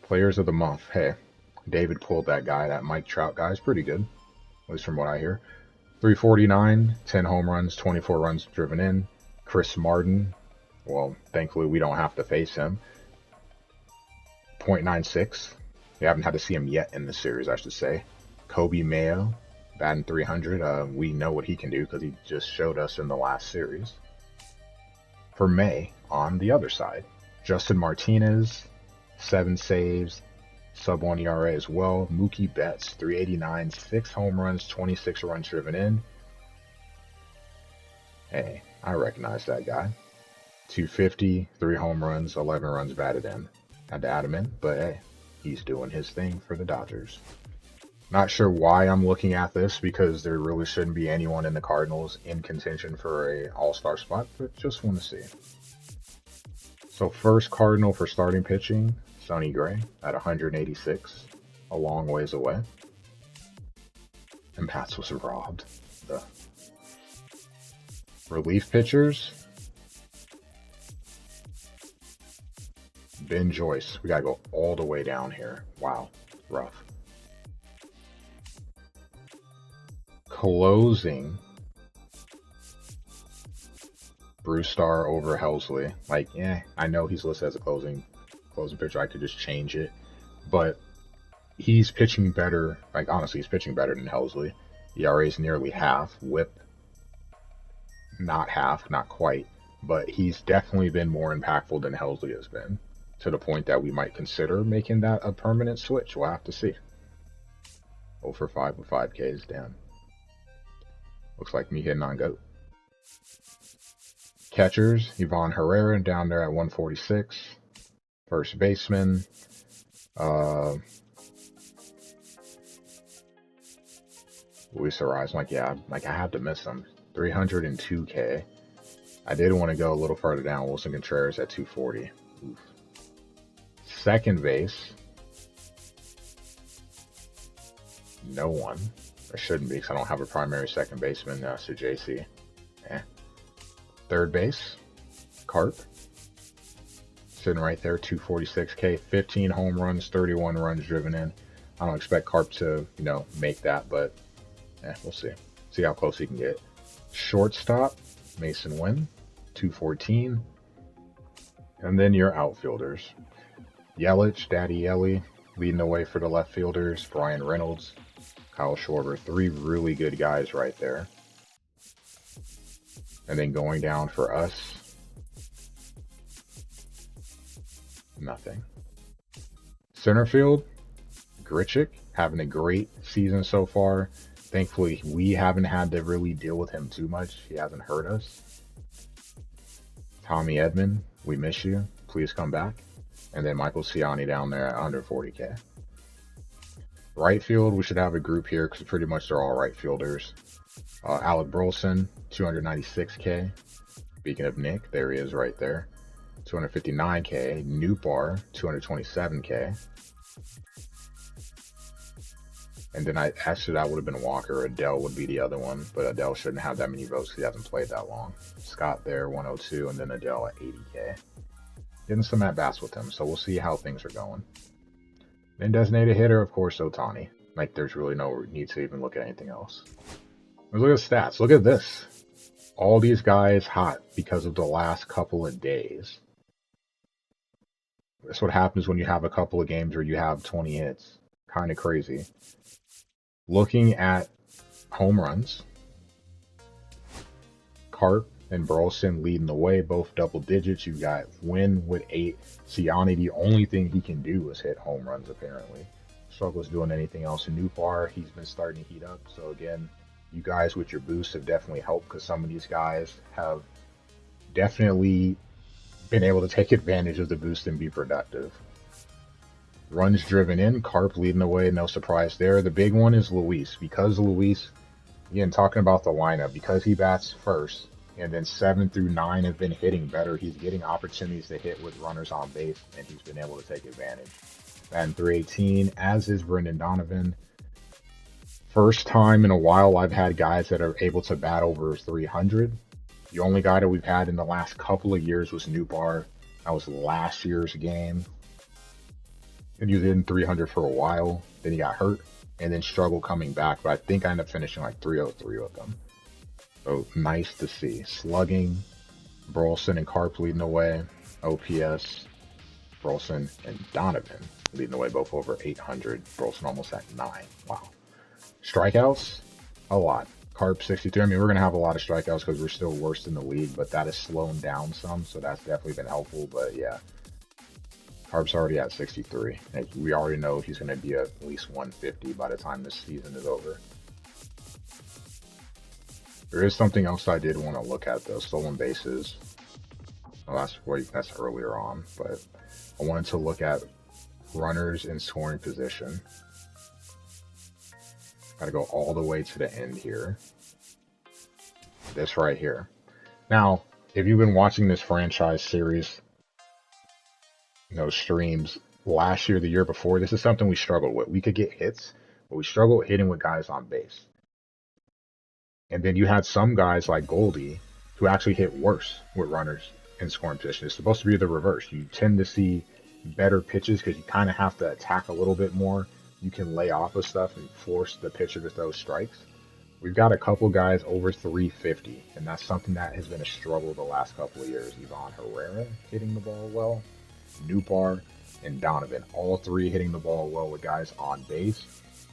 Players of the month. Hey, David pulled that guy. That Mike Trout guy is pretty good, at least from what I hear. 349, 10 home runs, 24 runs driven in. Chris Martin. Well, thankfully we don't have to face him. .96. We haven't had to see him yet in the series, I should say. Kobe Mayo, batting 300. We know what he can do because he just showed us in the last series. For May, on the other side, Justin Martinez, 7 saves, sub-1 ERA as well. Mookie Betts, 389, 6 home runs, 26 runs driven in. Hey, I recognize that guy. 250, 3 home runs, 11 runs batted in. Had to add him in, but hey, he's doing his thing for the Dodgers. Not sure why I'm looking at this, because there really shouldn't be anyone in the Cardinals in contention for a all-star spot, but just want to see. So first Cardinal for starting pitching, Sonny Gray at 186, a long ways away. And Pats was robbed. The relief pitchers, Ben Joyce. We gotta go all the way down here. Wow, rough. Closing, Brewstar over Helsley. Like, I know he's listed as a closing pitcher. I could just change it, but he's pitching better. Like, honestly, he's pitching better than Helsley. ERA is nearly half. WHIP, not half, not quite, but he's definitely been more impactful than Helsley has been, to the point that we might consider making that a permanent switch. We'll have to see. 0 for 5 with 5 Ks, damn. Looks like me hitting on GOAT. Catchers, Ivan Herrera down there at 146. First baseman, Luis Ariz. I had to miss him. 302K. I did want to go a little further down. Wilson Contreras at 240. Oof. Second base, no one. There shouldn't be, because I don't have a primary second baseman, so JC. Third base, Carp. Sitting right there, 246K, 15 home runs, 31 runs driven in. I don't expect Carp to, make that, but we'll see. See how close he can get. Shortstop, Mason Wynn, 214. And then your outfielders. Yelich, Daddy Yelly, leading the way for the left fielders. Brian Reynolds, Kyle Schwarber, 3 really good guys right there. And then going down for us, nothing. Center field, Grichuk, having a great season so far. Thankfully, we haven't had to really deal with him too much. He hasn't hurt us. Tommy Edman, we miss you. Please come back. And then Michael Ciani down there at under 40K. Right field, we should have a group here because pretty much they're all right fielders. Alec Burleson, 296K. Speaking of Nick, there he is right there. 259K. Newbar, 227K. And then that would have been Walker. Adele would be the other one, but Adele shouldn't have that many votes because he hasn't played that long. Scott there, 102, and then Adele at 80K. Getting some at-bats with him, so we'll see how things are going. Then designated hitter, of course, Ohtani. Like, there's really no need to even look at anything else. Let's look at stats. Look at this. All these guys hot because of the last couple of days. That's what happens when you have a couple of games where you have 20 hits. Kind of crazy. Looking at home runs, Carp and Burleson leading the way, both double digits. You got Wynn with 8. Ciani, the only thing he can do is hit home runs, apparently. Struggles doing anything else. In Newbar, he's been starting to heat up. So again, you guys with your boosts have definitely helped, because some of these guys have definitely been able to take advantage of the boost and be productive. Runs driven in, Carp leading the way, no surprise there. The big one is Luis, because Luis, again, talking about the lineup, because he bats first, and then 7 through 9 have been hitting better. He's getting opportunities to hit with runners on base, and he's been able to take advantage. Batting 318, as is Brendan Donovan. First time in a while I've had guys that are able to bat over 300. The only guy that we've had in the last couple of years was Newbar. That was last year's game. And he was in 300 for a while. Then he got hurt and then struggled coming back. But I think I ended up finishing like 303 with them. So nice to see. Slugging, Burleson and Carp leading the way. OPS, Burleson and Donovan leading the way, both over 800. Burleson almost at 9. Wow. Strikeouts, a lot. Carp 63. I mean, we're going to have a lot of strikeouts because we're still worst in the league, but that has slowed down some, so that's definitely been helpful. But yeah, Carp's already at 63. And we already know he's going to be at least 150 by the time this season is over. There is something else I did want to look at, though. Stolen bases. Well, that's earlier on, but I wanted to look at runners in scoring position. Got to go all the way to the end here. This right here. Now, if you've been watching this franchise series, streams last year, the year before, this is something we struggled with. We could get hits, but we struggled hitting with guys on base. And then you had some guys like Goldie who actually hit worse with runners in scoring position. It's supposed to be the reverse. You tend to see better pitches because you kind of have to attack a little bit more. You can lay off of stuff and force the pitcher to throw strikes. We've got a couple guys over 350, and that's something that has been a struggle the last couple of years. Ivan Herrera hitting the ball well, Newbar, and Donovan, all three hitting the ball well with guys on base.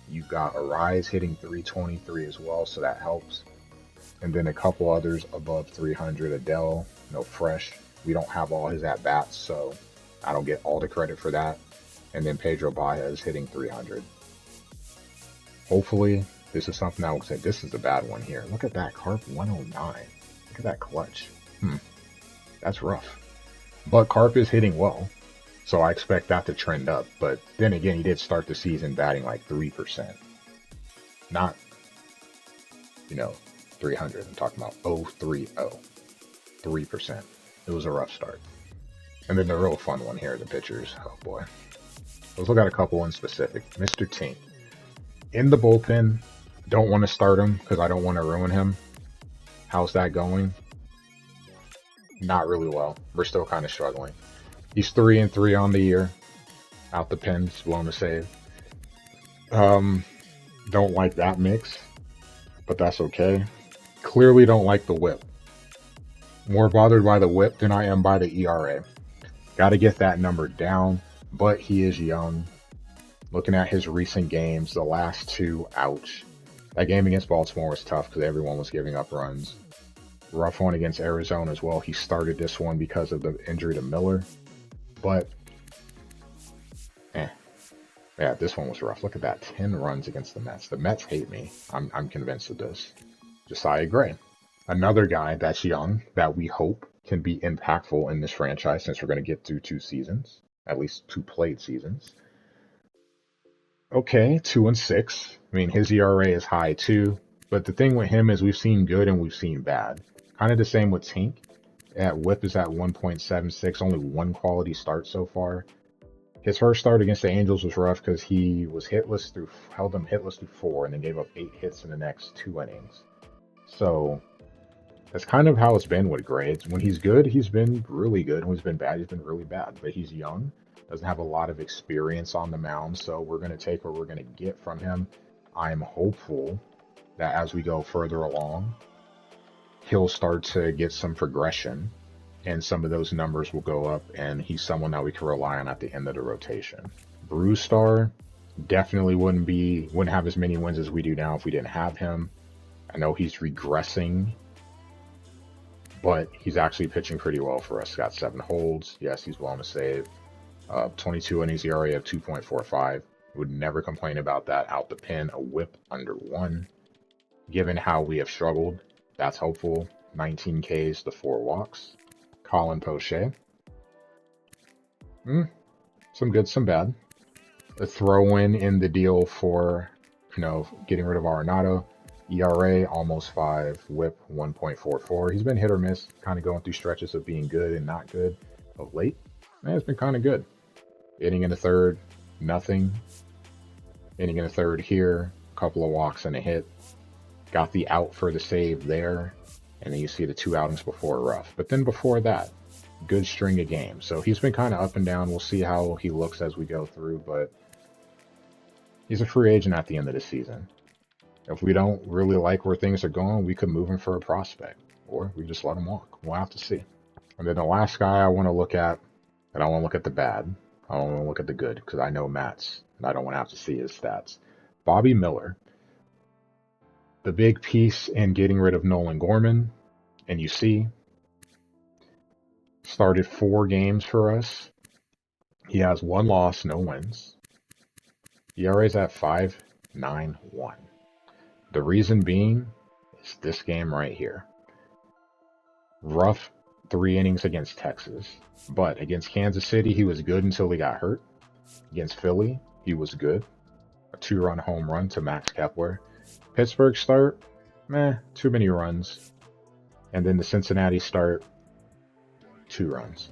You've got Arise hitting 323 as well, so that helps. And then a couple others above 300. Adele, fresh. We don't have all his at-bats, so I don't get all the credit for that. And then Pedro Baez hitting 300. Hopefully, this is something I will say. This is a bad one here. Look at that, Carp 109. Look at that clutch. That's rough. But Carp is hitting well, so I expect that to trend up. But then again, he did start the season batting like 3%. Not, 300. I'm talking about 030. 3%. It was a rough start. And then the real fun one here, the pitchers. Oh boy. Let's look at a couple in specific. Mr. Tink. In the bullpen. Don't want to start him because I don't want to ruin him. How's that going? Not really well. We're still kind of struggling. He's 3-3 on the year. Out the pen, blown a save. Don't like that mix, but that's okay. Clearly don't like the whip. More bothered by the whip than I am by the ERA. Got to get that number down, but he is young. Looking at his recent games, the last two, ouch. That game against Baltimore was tough because everyone was giving up runs. Rough one against Arizona as well. He started this one because of the injury to Miller, but yeah, this one was rough. Look at that, 10 runs against the Mets. The Mets hate me. I'm convinced of this. Josiah Gray, another guy that's young that we hope can be impactful in this franchise since we're going to get through 2 seasons, at least 2 played seasons. Okay, 2-6. I mean, his ERA is high too, but the thing with him is we've seen good and we've seen bad. Kind of the same with Tink. Whip is at 1.76, only 1 quality start so far. His first start against the Angels was rough because he was held them hitless through 4 and then gave up 8 hits in the next 2 innings. So that's kind of how it's been with Gray. When he's good, he's been really good. When he's been bad, he's been really bad. But he's young, doesn't have a lot of experience on the mound, so we're going to take what we're going to get from him. I'm hopeful that as we go further along, he'll start to get some progression and some of those numbers will go up, and he's someone that we can rely on at the end of the rotation. Brewstar definitely wouldn't have as many wins as we do now if we didn't have him. I know he's regressing, but he's actually pitching pretty well for us. Got 7 holds. Yes, he's blown a save. 22 innings ERA of 2.45. Would never complain about that. Out the pen, a whip under 1. Given how we have struggled, that's hopeful. 19 Ks to 4 walks. Colin Poche. Some good, some bad. A throw-in in the deal for, getting rid of Arenado. ERA almost 5, whip 1.44. He's been hit or miss, kind of going through stretches of being good and not good of late. It's been kind of good. Inning in the third, nothing. Inning in the third here, a couple of walks and a hit. Got the out for the save there. And then you see the 2 outings before rough. But then before that, good string of games. So he's been kind of up and down. We'll see how he looks as we go through, but he's a free agent at the end of the season. If we don't really like where things are going, we could move him for a prospect, or we just let him walk. We'll have to see. And then the last guy I want to look at, and I want to look at the bad. I don't want to look at the good because I know Matt's, and I don't want to have to see his stats. Bobby Miller, the big piece in getting rid of Nolan Gorman, and you see, started 4 games for us. He has 1 loss, no wins. ERA's at 5.91. The reason being is this game right here. Rough 3 innings against Texas, but against Kansas City, he was good until he got hurt. Against Philly, he was good. A 2-run home run to Max Kepler. Pittsburgh start, too many runs. And then the Cincinnati start, 2 runs.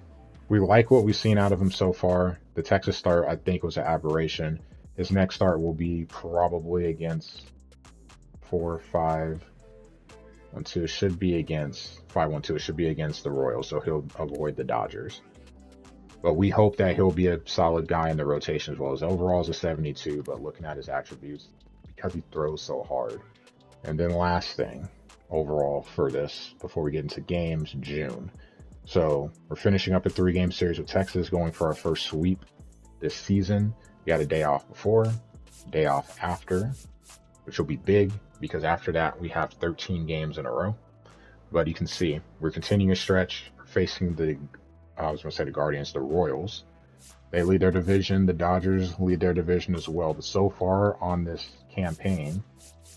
We like what we've seen out of him so far. The Texas start, I think, was an aberration. His next start will be probably against 4-5-1-2. It should be against 5-1-2. It should be against the Royals, so he'll avoid the Dodgers. But we hope that he'll be a solid guy in the rotation as well. His overall is a 72, but looking at his attributes, because he throws so hard. And then last thing, overall for this, before we get into games, June. So we're finishing up a 3-game series with Texas, going for our first sweep this season. We got a day off before, day off after, which will be big because after that we have 13 games in a row. But you can see we're continuing a stretch facing the Guardians, the Royals. They lead their division. The Dodgers lead their division as well. But so far on this campaign,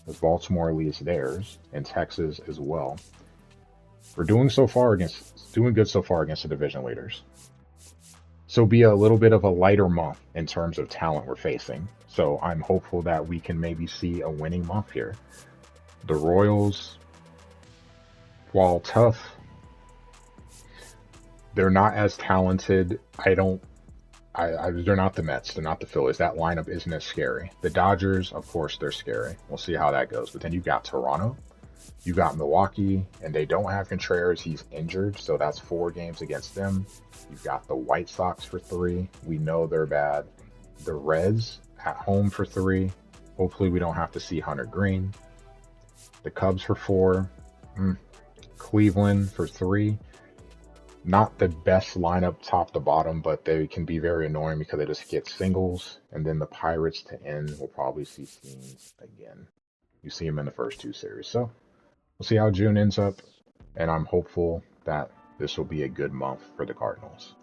as Baltimore leads theirs and Texas as well, we're doing good so far against the division leaders. So be a little bit of a lighter month in terms of talent we're facing. So I'm hopeful that we can maybe see a winning month here. The Royals, while tough, they're not as talented. They're not the Mets. They're not the Phillies. That lineup isn't as scary. The Dodgers, of course, they're scary. We'll see how that goes. But then you got Toronto, you got Milwaukee, and they don't have Contreras. He's injured, so that's 4 games against them. You've got the White Sox for 3. We know they're bad. The Reds at home for 3. Hopefully we don't have to see Hunter Green. The Cubs for 4. Cleveland for 3. Not the best lineup top to bottom, but they can be very annoying because they just get singles. And then the Pirates to end, we'll probably see Scenes again. You see him in the first 2 series. So we'll see how June ends up, and I'm hopeful that this will be a good month for the Cardinals.